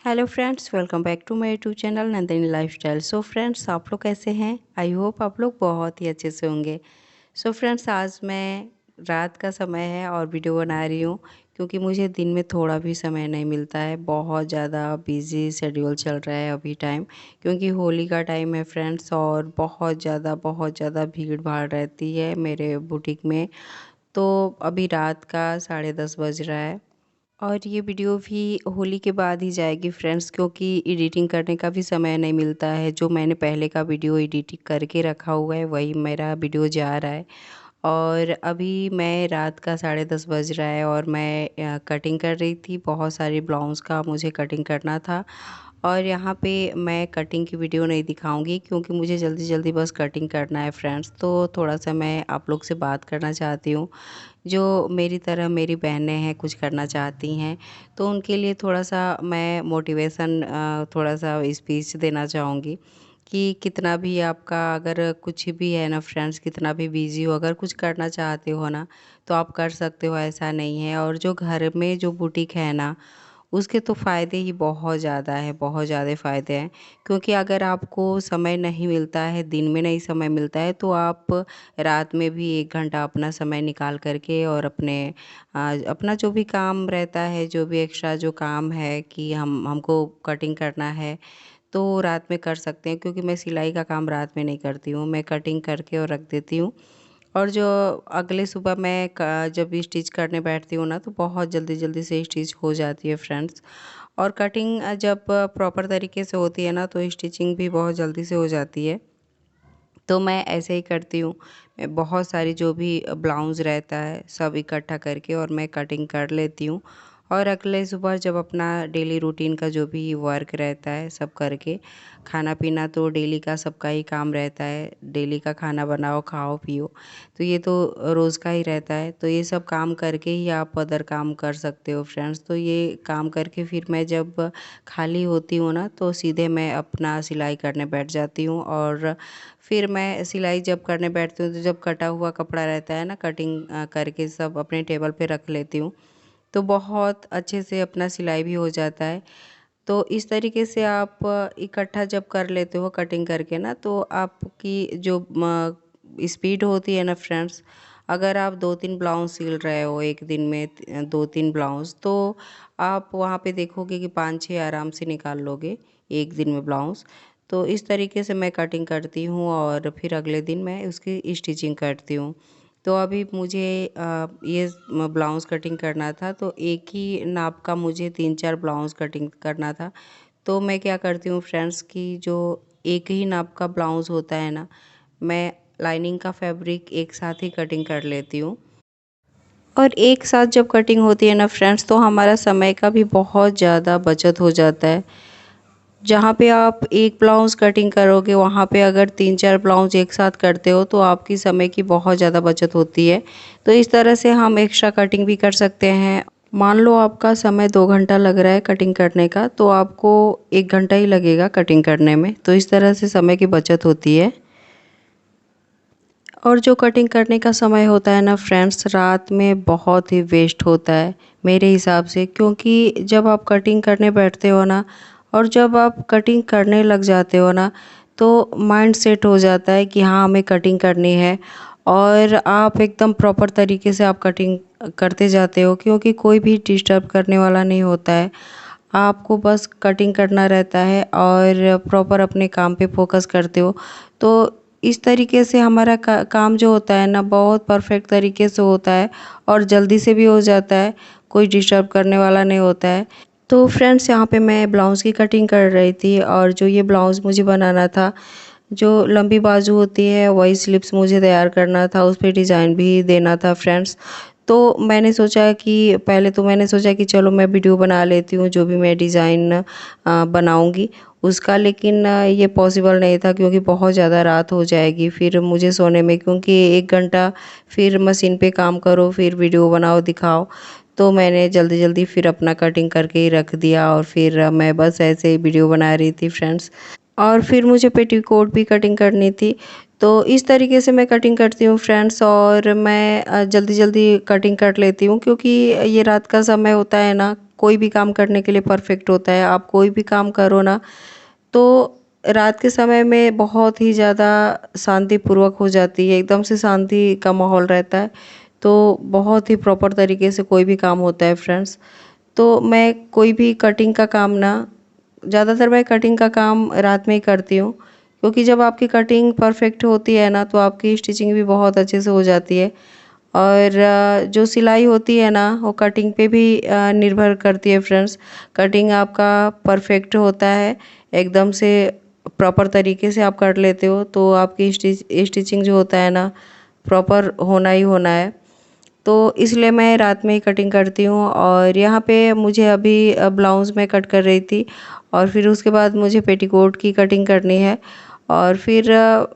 Hello friends, welcome back to my YouTube channel Nandini lifestyle. So friends, आप लोग कैसे हैं? आई होप आप लोग बहुत ही अच्छे से होंगे। सो फ्रेंड्स, आज मैं रात का समय है और वीडियो बना रही हूँ क्योंकि मुझे दिन में थोड़ा भी समय नहीं मिलता है। बहुत ज़्यादा बिजी शेड्यूल चल रहा है अभी टाइम, क्योंकि होली का टाइम है फ्रेंड्स, और बहुत ज़्यादा भीड़ भाड़ रहती है मेरे बुटीक में। तो अभी रात का 10:30 बज रहा है और ये वीडियो भी होली के बाद ही जाएगी फ्रेंड्स, क्योंकि एडिटिंग करने का भी समय नहीं मिलता है। जो मैंने पहले का वीडियो एडिटिंग करके रखा हुआ है वही मेरा वीडियो जा रहा है। और अभी मैं रात का 10:30 बज रहा है और मैं कटिंग कर रही थी। बहुत सारे ब्लाउज़ का मुझे कटिंग करना था और यहाँ पे मैं कटिंग की वीडियो नहीं दिखाऊंगी क्योंकि मुझे जल्दी जल्दी बस कटिंग करना है फ्रेंड्स। तो थोड़ा सा मैं आप लोग से बात करना चाहती हूँ। जो मेरी तरह मेरी बहनें हैं, कुछ करना चाहती हैं, तो उनके लिए थोड़ा सा मैं मोटिवेशन थोड़ा सा स्पीच देना चाहूँगी कि कितना भी आपका अगर कुछ भी है ना फ्रेंड्स, कितना भी बिजी हो, अगर कुछ करना चाहते हो ना तो आप कर सकते हो, ऐसा नहीं है। और जो घर में जो बुटीक है ना, उसके तो फ़ायदे ही बहुत ज़्यादा है, बहुत ज़्यादा फ़ायदे हैं। क्योंकि अगर आपको समय नहीं मिलता है, दिन में नहीं समय मिलता है, तो आप रात में भी 1 घंटा अपना समय निकाल कर के और अपना जो भी काम रहता है, जो भी एक्स्ट्रा जो काम है कि हमको कटिंग करना है, तो रात में कर सकते हैं। क्योंकि मैं सिलाई का काम रात में नहीं करती हूँ, मैं कटिंग करके और रख देती हूँ। और जो अगले सुबह मैं जब भी स्टिच करने बैठती हूँ ना, तो बहुत जल्दी जल्दी से स्टिच हो जाती है फ्रेंड्स। और कटिंग जब प्रॉपर तरीके से होती है ना, तो स्टिचिंग भी बहुत जल्दी से हो जाती है। तो मैं ऐसे ही करती हूँ। मैं बहुत सारी जो भी ब्लाउज़ रहता है सब इकट्ठा करके और मैं कटिंग कर लेती हूँ। और अगले सुबह जब अपना डेली रूटीन का जो भी वर्क रहता है सब करके, खाना पीना तो डेली का सबका ही काम रहता है। डेली का खाना बनाओ, खाओ, पियो, तो ये तो रोज़ का ही रहता है। तो ये सब काम करके ही आप अदर काम कर सकते हो फ्रेंड्स। तो ये काम करके फिर मैं जब खाली होती हूँ ना, तो सीधे मैं अपना सिलाई करने बैठ जाती हूँ। और फिर मैं सिलाई जब करने बैठती हूँ तो जब कटा हुआ कपड़ा रहता है ना, कटिंग करके सब अपने टेबल पे रख लेती हूँ, तो बहुत अच्छे से अपना सिलाई भी हो जाता है। तो इस तरीके से आप इकट्ठा जब कर लेते हो कटिंग करके ना, तो आपकी जो स्पीड होती है ना फ्रेंड्स, अगर आप 2-3 ब्लाउज़ सिल रहे हो एक दिन में, 2-3 ब्लाउज़, तो आप वहाँ पे देखोगे कि 5-6 आराम से निकाल लोगे एक दिन में ब्लाउज़। तो इस तरीके से मैं कटिंग करती हूँ और फिर अगले दिन मैं उसकी स्टिचिंग करती हूँ। तो अभी मुझे ये ब्लाउज़ कटिंग करना था, तो एक ही नाप का मुझे 3-4 ब्लाउज़ कटिंग करना था। तो मैं क्या करती हूँ फ्रेंड्स कि जो एक ही नाप का ब्लाउज़ होता है ना, मैं लाइनिंग का फैब्रिक एक साथ ही कटिंग कर लेती हूँ। और एक साथ जब कटिंग होती है ना फ्रेंड्स, तो हमारा समय का भी बहुत ज़्यादा बचत हो जाता है। जहाँ पे आप एक ब्लाउज़ कटिंग करोगे, वहाँ पे अगर 3-4 ब्लाउज़ एक साथ करते हो तो आपकी समय की बहुत ज़्यादा बचत होती है। तो इस तरह से हम एक्स्ट्रा कटिंग भी कर सकते हैं। मान लो आपका समय 2 घंटा लग रहा है कटिंग करने का, तो आपको 1 घंटा ही लगेगा कटिंग करने में। तो इस तरह से समय की बचत होती है। और जो कटिंग करने का समय होता है ना फ्रेंड्स, रात में बहुत ही वेस्ट होता है मेरे हिसाब से। क्योंकि जब आप कटिंग करने बैठते हो ना, और जब आप कटिंग करने लग जाते हो ना, तो माइंड सेट हो जाता है कि हाँ, हमें कटिंग करनी है। और आप एकदम प्रॉपर तरीके से आप कटिंग करते जाते हो, क्योंकि कोई भी डिस्टर्ब करने वाला नहीं होता है। आपको बस कटिंग करना रहता है और प्रॉपर अपने काम पे फोकस करते हो। तो इस तरीके से हमारा काम जो होता है ना, बहुत परफेक्ट तरीके से होता है और जल्दी से भी हो जाता है। कोई डिस्टर्ब करने वाला नहीं होता है। तो फ्रेंड्स, यहाँ पे मैं ब्लाउज़ की कटिंग कर रही थी और जो ये ब्लाउज़ मुझे बनाना था, जो लंबी बाजू होती है वही स्लिप्स मुझे तैयार करना था, उस पे डिज़ाइन भी देना था फ्रेंड्स। तो मैंने सोचा कि पहले तो मैंने सोचा कि चलो मैं वीडियो बना लेती हूँ जो भी मैं डिज़ाइन बनाऊँगी उसका। लेकिन ये पॉसिबल नहीं था क्योंकि बहुत ज़्यादा रात हो जाएगी फिर मुझे सोने में, क्योंकि 1 घंटा फिर मशीन पे काम करो, फिर वीडियो बनाओ, दिखाओ। तो मैंने जल्दी जल्दी फिर अपना कटिंग करके ही रख दिया और फिर मैं बस ऐसे ही वीडियो बना रही थी फ्रेंड्स। और फिर मुझे पेटीकोट भी कटिंग करनी थी। तो इस तरीके से मैं कटिंग करती हूँ फ्रेंड्स। और मैं जल्दी जल्दी कटिंग कर लेती हूँ, क्योंकि ये रात का समय होता है ना, कोई भी काम करने के लिए परफेक्ट होता है। आप कोई भी काम करो ना, तो रात के समय में बहुत ही ज़्यादा शांतिपूर्वक हो जाती है, एकदम से शांति का माहौल रहता है। तो बहुत ही प्रॉपर तरीके से कोई भी काम होता है फ्रेंड्स। तो मैं कोई भी कटिंग का काम ना, ज़्यादातर मैं कटिंग का काम रात में ही करती हूँ, क्योंकि जब आपकी कटिंग परफेक्ट होती है ना, तो आपकी स्टिचिंग भी बहुत अच्छे से हो जाती है। और जो सिलाई होती है ना, वो कटिंग पे भी निर्भर करती है फ्रेंड्स। कटिंग आपका परफेक्ट होता है, एकदम से प्रॉपर तरीके से आप कर लेते हो, तो आपकी स्टिचिंग जो होता है ना, प्रॉपर होना ही होना है। तो इसलिए मैं रात में ही कटिंग करती हूँ। और यहाँ पे मुझे अभी ब्लाउज़ में कट कर रही थी, और फिर उसके बाद मुझे पेटीकोट की कटिंग करनी है। और फिर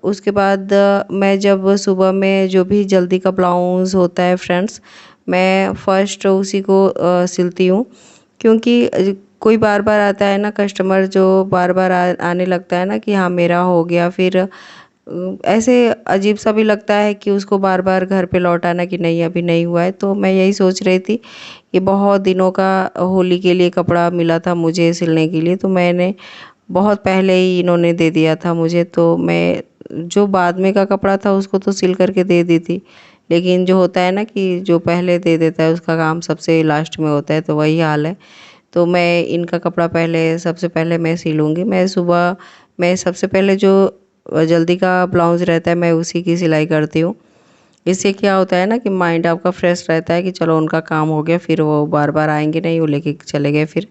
उसके बाद मैं जब सुबह में जो भी जल्दी का ब्लाउज़ होता है फ्रेंड्स, मैं फर्स्ट उसी को सिलती हूँ। क्योंकि कोई बार बार आता है ना कस्टमर, जो बार बार आने लगता है ना कि हाँ मेरा हो गया, फिर ऐसे अजीब सा भी लगता है कि उसको बार बार घर पे लौट आना कि नहीं अभी नहीं हुआ है। तो मैं यही सोच रही थी कि बहुत दिनों का होली के लिए कपड़ा मिला था मुझे सिलने के लिए, तो मैंने बहुत पहले ही इन्होंने दे दिया था मुझे। तो मैं जो बाद में का कपड़ा था उसको तो सिल करके दे दी थी, लेकिन जो होता है ना कि जो पहले दे देता है उसका काम सबसे लास्ट में होता है, तो वही हाल है। तो मैं इनका कपड़ा पहले सबसे पहले मैं सिलूँगी। मैं सुबह मैं सबसे पहले जो जल्दी का ब्लाउज़ रहता है, मैं उसी की सिलाई करती हूँ। इससे क्या होता है ना कि माइंड आपका फ्रेश रहता है कि चलो उनका काम हो गया, फिर वो बार बार आएंगे नहीं, वो लेके चले गए फिर।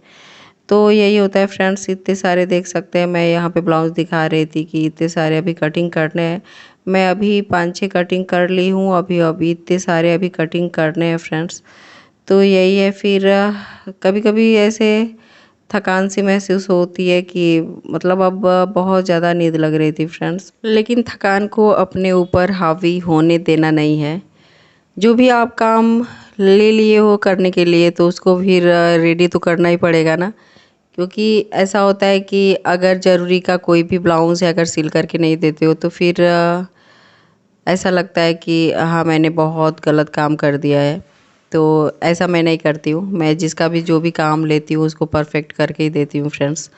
तो यही होता है फ्रेंड्स। इतने सारे देख सकते हैं, मैं यहाँ पे ब्लाउज़ दिखा रही थी कि इतने सारे अभी कटिंग करने हैं। मैं अभी 5-6 कटिंग कर ली हूँ, अभी अभी इतने सारे अभी कटिंग करने हैं फ्रेंड्स। तो यही है। फिर कभी-कभी ऐसे थकान सी महसूस होती है कि मतलब अब बहुत ज़्यादा नींद लग रही थी फ्रेंड्स, लेकिन थकान को अपने ऊपर हावी होने देना नहीं है। जो भी आप काम ले लिए हो करने के लिए, तो उसको फिर रेडी तो करना ही पड़ेगा ना। क्योंकि ऐसा होता है कि अगर ज़रूरी का कोई भी ब्लाउज़ है, अगर सिल करके नहीं देते हो, तो फिर ऐसा लगता है कि हाँ मैंने बहुत गलत काम कर दिया है। तो ऐसा मैं नहीं करती हूँ, मैं जिसका भी जो भी काम लेती हूँ उसको परफेक्ट करके ही देती हूँ फ्रेंड्स।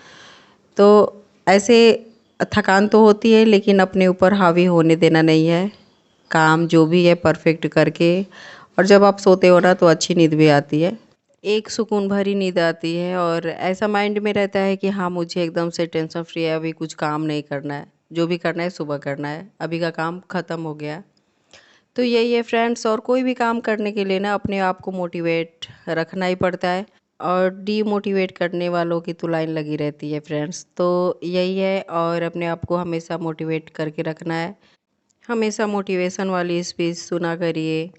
तो ऐसे थकान तो होती है, लेकिन अपने ऊपर हावी होने देना नहीं है। काम जो भी है परफेक्ट करके, और जब आप सोते हो ना, तो अच्छी नींद भी आती है, एक सुकून भरी नींद आती है। और ऐसा माइंड में रहता है कि हाँ मुझे एकदम से टेंशन फ्री है, अभी कुछ काम नहीं करना है, जो भी करना है सुबह करना है, अभी का काम ख़त्म हो गया। तो यही है फ्रेंड्स। और कोई भी काम करने के लिए ना अपने आप को मोटिवेट रखना ही पड़ता है, और डीमोटिवेट करने वालों की तो लाइन लगी रहती है फ्रेंड्स। तो यही है, और अपने आप को हमेशा मोटिवेट करके रखना है। हमेशा मोटिवेशन वाली स्पीच सुना करिए,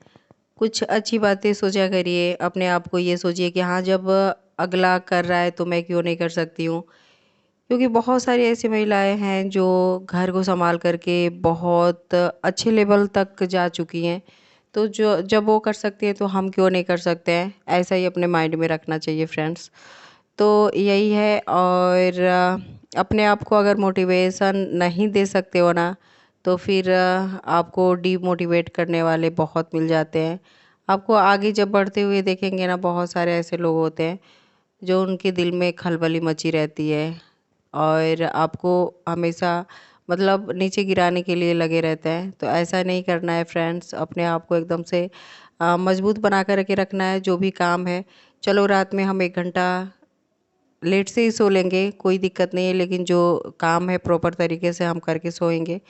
कुछ अच्छी बातें सोचा करिए। अपने आप को ये सोचिए कि हाँ जब अगला कर रहा है तो मैं क्यों नहीं कर सकती हूँ। क्योंकि बहुत सारी ऐसी महिलाएं हैं जो घर को संभाल करके बहुत अच्छे लेवल तक जा चुकी हैं। तो जो जब वो कर सकती हैं, तो हम क्यों नहीं कर सकते हैं। ऐसा ही अपने माइंड में रखना चाहिए फ्रेंड्स। तो यही है। और अपने आप को अगर मोटिवेशन नहीं दे सकते हो ना, तो फिर आपको डीमोटिवेट करने वाले बहुत मिल जाते हैं। आपको आगे जब बढ़ते हुए देखेंगे ना, बहुत सारे ऐसे लोग होते हैं जो उनके दिल में खलबली मची रहती है, और आपको हमेशा मतलब नीचे गिराने के लिए लगे रहते हैं। तो ऐसा नहीं करना है फ्रेंड्स। अपने आप को एकदम से मजबूत बना कर के रखना है। जो भी काम है, चलो रात में हम 1 घंटा लेट से ही सो लेंगे, कोई दिक्कत नहीं है, लेकिन जो काम है प्रॉपर तरीके से हम करके सोएंगे।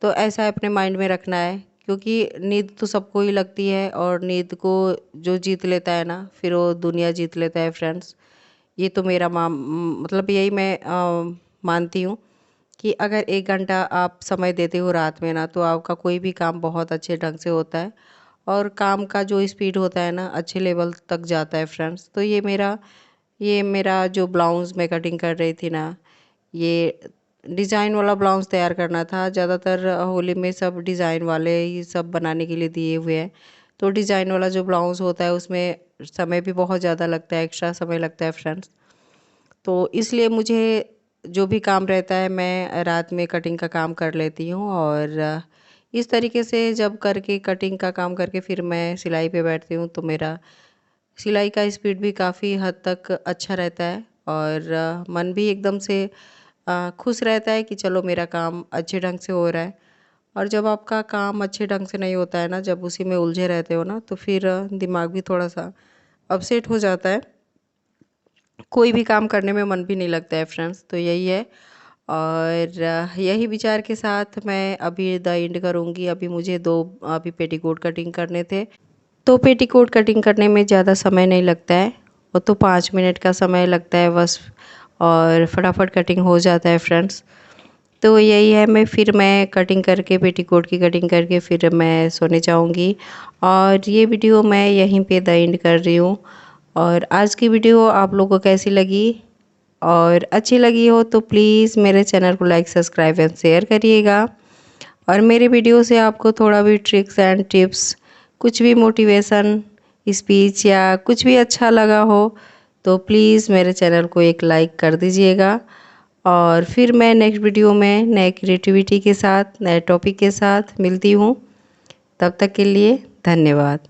तो ऐसा अपने माइंड में रखना है। क्योंकि नींद तो सबको ही लगती है, और नींद को जो जीत लेता है ना, फिर वो दुनिया जीत लेता है फ्रेंड्स। ये तो मेरा मतलब यही मैं मानती हूँ कि अगर 1 घंटा आप समय देते हो रात में ना, तो आपका कोई भी काम बहुत अच्छे ढंग से होता है, और काम का जो स्पीड होता है ना, अच्छे लेवल तक जाता है फ्रेंड्स। तो ये मेरा जो ब्लाउज़ मैं कटिंग कर रही थी ना, ये डिज़ाइन वाला ब्लाउज़ तैयार करना था। ज़्यादातर होली में सब डिज़ाइन वाले ही सब बनाने के लिए दिए हुए हैं। तो डिज़ाइन वाला जो ब्लाउज़ होता है उसमें समय भी बहुत ज़्यादा लगता है, एक्स्ट्रा समय लगता है फ्रेंड्स। तो इसलिए मुझे जो भी काम रहता है मैं रात में कटिंग का काम कर लेती हूँ। और इस तरीके से जब करके कटिंग का काम करके फिर मैं सिलाई पे बैठती हूँ तो मेरा सिलाई का स्पीड भी काफ़ी हद तक अच्छा रहता है। और मन भी एकदम से खुश रहता है कि चलो मेरा काम अच्छे ढंग से हो रहा है। और जब आपका काम अच्छे ढंग से नहीं होता है ना, जब उसी में उलझे रहते हो ना, तो फिर दिमाग भी थोड़ा सा अपसेट हो जाता है, कोई भी काम करने में मन भी नहीं लगता है फ्रेंड्स। तो यही है। और यही विचार के साथ मैं अभी द एंड करूँगी। अभी मुझे अभी पेटीकोट कटिंग करने थे, तो पेटीकोट कटिंग करने में ज़्यादा समय नहीं लगता है, वो तो 5 मिनट का समय लगता है बस, और फटाफट कटिंग हो जाता है फ्रेंड्स। तो यही है, मैं कटिंग करके पेटीकोट की कटिंग करके फिर मैं सोने जाऊंगी। और ये वीडियो मैं यहीं पे द एंड कर रही हूँ। और आज की वीडियो आप लोगों को कैसी लगी, और अच्छी लगी हो तो प्लीज़ मेरे चैनल को लाइक सब्सक्राइब एंड शेयर करिएगा। और मेरे वीडियो से आपको थोड़ा भी ट्रिक्स एंड टिप्स, कुछ भी मोटिवेशन स्पीच या कुछ भी अच्छा लगा हो तो प्लीज़ मेरे चैनल को एक लाइक कर दीजिएगा। और फिर मैं नेक्स्ट वीडियो में नए क्रिएटिविटी के साथ, नए टॉपिक के साथ मिलती हूँ। तब तक के लिए धन्यवाद।